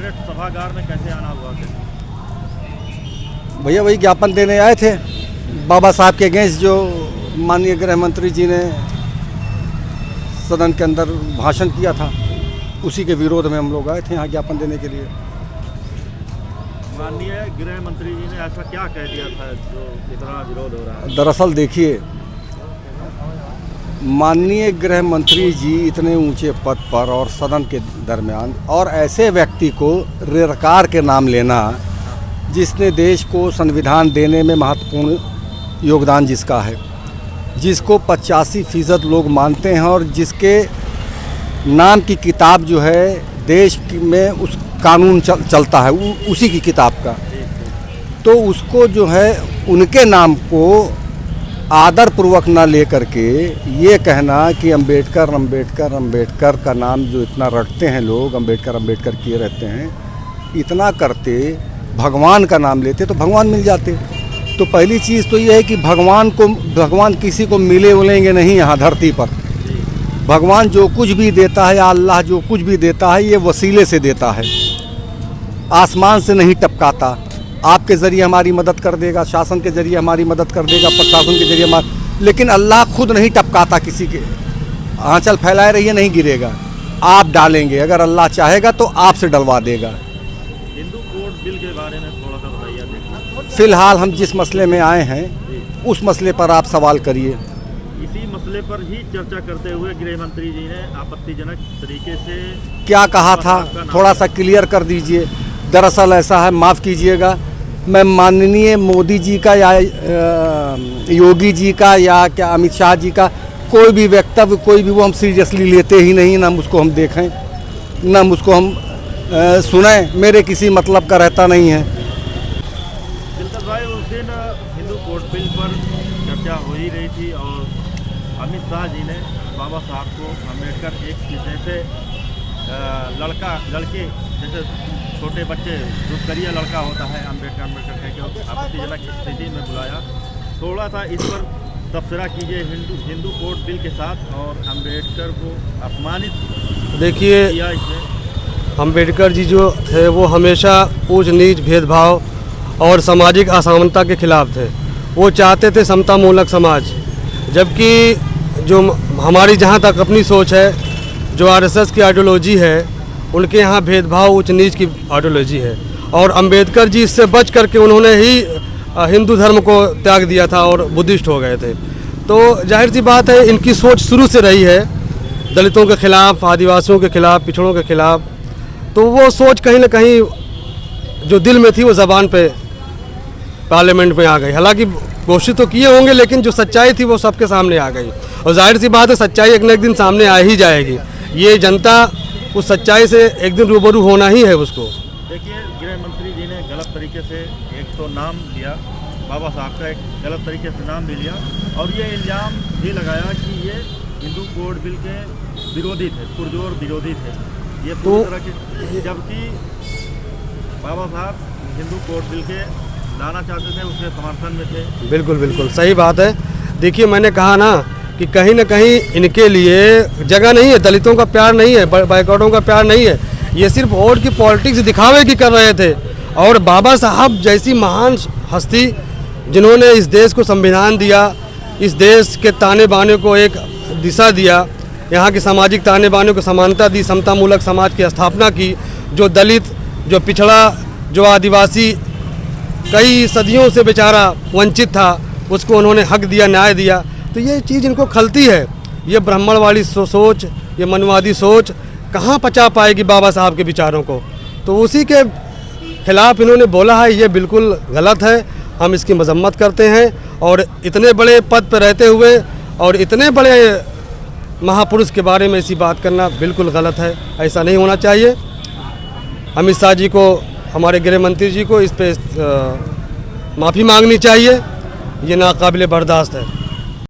Senate सभागार में कैसे आना हुआ? भैया वही ज्ञापन देने आए थे बाबा साहब के अगेंस्ट, जो माननीय गृह मंत्री जी ने सदन के अंदर भाषण किया था, उसी के विरोध में हम लोग आए थे यहाँ ज्ञापन देने के लिए। माननीय गृह मंत्री जी ने ऐसा क्या कह दिया था जो इतना विरोध हो रहा है? दरअसल देखिए, माननीय गृह मंत्री जी इतने ऊंचे पद पर और सदन के दरमियान, और ऐसे व्यक्ति को निरकार के नाम लेना जिसने देश को संविधान देने में महत्वपूर्ण योगदान जिसका है, जिसको 85% लोग मानते हैं और जिसके नाम की किताब जो है देश में उस कानून चलता है, उसी की किताब का, तो उसको जो है उनके नाम को आदर पूर्वक ना लेकर के ये कहना कि अंबेडकर अंबेडकर अंबेडकर का नाम जो इतना रटते हैं लोग, अंबेडकर अंबेडकर किए रहते हैं, इतना करते भगवान का नाम लेते तो भगवान मिल जाते। तो पहली चीज़ तो ये है कि भगवान किसी को मिले उलेंगे नहीं यहाँ धरती पर। भगवान जो कुछ भी देता है या अल्लाह जो कुछ भी देता है ये वसीले से देता है, आसमान से नहीं टपकाता। आपके ज़रिए हमारी मदद कर देगा, शासन के ज़रिए हमारी मदद कर देगा, प्रशासन के ज़रिए हमारी, लेकिन अल्लाह खुद नहीं टपकाता किसी के। आंचल फैलाए रहिए, नहीं गिरेगा, आप डालेंगे, अगर अल्लाह चाहेगा तो आपसे डलवा देगा। हिंदू कोड बिल के बारे में थोड़ा सा बताइए। फिलहाल हम जिस मसले में आए हैं उस मसले पर आप सवाल करिए। इसी मसले पर ही चर्चा करते हुए गृह मंत्री जी ने आपत्तिजनक तरीके से क्या कहा था, थोड़ा सा क्लियर कर दीजिए। दरअसल ऐसा है, माफ़ कीजिएगा, मैं माननीय मोदी जी का या योगी जी का या क्या अमित शाह जी का कोई भी वक्तव्य, कोई भी वो हम सीरियसली लेते ही नहीं, ना उसको हम देखें, ना उसको हम सुनें, मेरे किसी मतलब का रहता नहीं है। दिलकश भाई, उस दिन हिंदू कोड बिल पर चर्चा हो ही रही थी और अमित शाह जी ने बाबा साहब को अम्बेडकर एक जैसे लड़के जैसे छोटे बच्चे दुष्कर्म लड़का होता है, अम्बेडकर कह के आपत्तिजनक स्थिति में बुलाया। थोड़ा सा इस पर तबसरा कीजिए हिंदू कोड बिल के साथ और अम्बेडकर को अपमानित देखिए, किया इसमें। अम्बेडकर जी जो थे वो हमेशा ऊंच नीच भेदभाव और सामाजिक असमानता के खिलाफ थे। वो चाहते थे समतामूलक समाज, जबकि जो हमारी जहाँ तक अपनी सोच है, जो आरएसएस की आइडियोलॉजी है, उनके यहाँ भेदभाव उच्च नीच की आइडियोलॉजी है। और अंबेडकर जी इससे बच करके उन्होंने ही हिंदू धर्म को त्याग दिया था और बुद्धिस्ट हो गए थे। तो जाहिर सी बात है, इनकी सोच शुरू से रही है दलितों के खिलाफ, आदिवासियों के खिलाफ, पिछड़ों के खिलाफ। तो वो सोच कहीं ना कहीं जो दिल में थी वो ज़बान पे पार्लियामेंट में आ गई। हालांकि कोशिश तो किए होंगे, लेकिन जो सच्चाई थी वो सबके सामने आ गई। और जाहिर सी बात है, सच्चाई एक न एक दिन सामने आ ही जाएगी। ये जनता उस सच्चाई से एक दिन रूबरू होना ही है उसको। देखिए, गृह मंत्री जी ने गलत तरीके से एक तो नाम लिया, बाबा साहब का एक गलत तरीके से नाम भी लिया और ये इल्ज़ाम भी लगाया कि ये हिंदू कोड बिल के विरोधी थे, पुरजोर विरोधी थे ये पूरी तरह के, जबकि बाबा साहब हिंदू कोड बिल के लाना चाहते थे, उसके समर्थन में थे। बिल्कुल बिल्कुल सही बात है। देखिए, मैंने कहा ना कि कहीं ना कहीं इनके लिए जगह नहीं है, दलितों का प्यार नहीं है, बैकवर्डों का प्यार नहीं है। ये सिर्फ वोट की पॉलिटिक्स दिखावे की कर रहे थे। और बाबा साहब जैसी महान हस्ती जिन्होंने इस देश को संविधान दिया, इस देश के ताने बाने को एक दिशा दिया, यहाँ के सामाजिक ताने बाने को समानता दी, समतामूलक समाज की स्थापना की, जो दलित, जो पिछड़ा, जो आदिवासी कई सदियों से बेचारा वंचित था, उसको उन्होंने हक दिया, न्याय दिया। तो ये चीज़ इनको खलती है। ये ब्राह्मण वाली सोच, ये मनवादी सोच कहाँ पचा पाएगी बाबा साहब के विचारों को। तो उसी के खिलाफ इन्होंने बोला है, ये बिल्कुल गलत है। हम इसकी मजम्मत करते हैं और इतने बड़े पद पर रहते हुए और इतने बड़े महापुरुष के बारे में ऐसी बात करना बिल्कुल गलत है। ऐसा नहीं होना चाहिए। अमित शाह जी को, हमारे गृह मंत्री जी को इस पे माफ़ी मांगनी चाहिए। ये नाकाबिले बर्दाश्त है।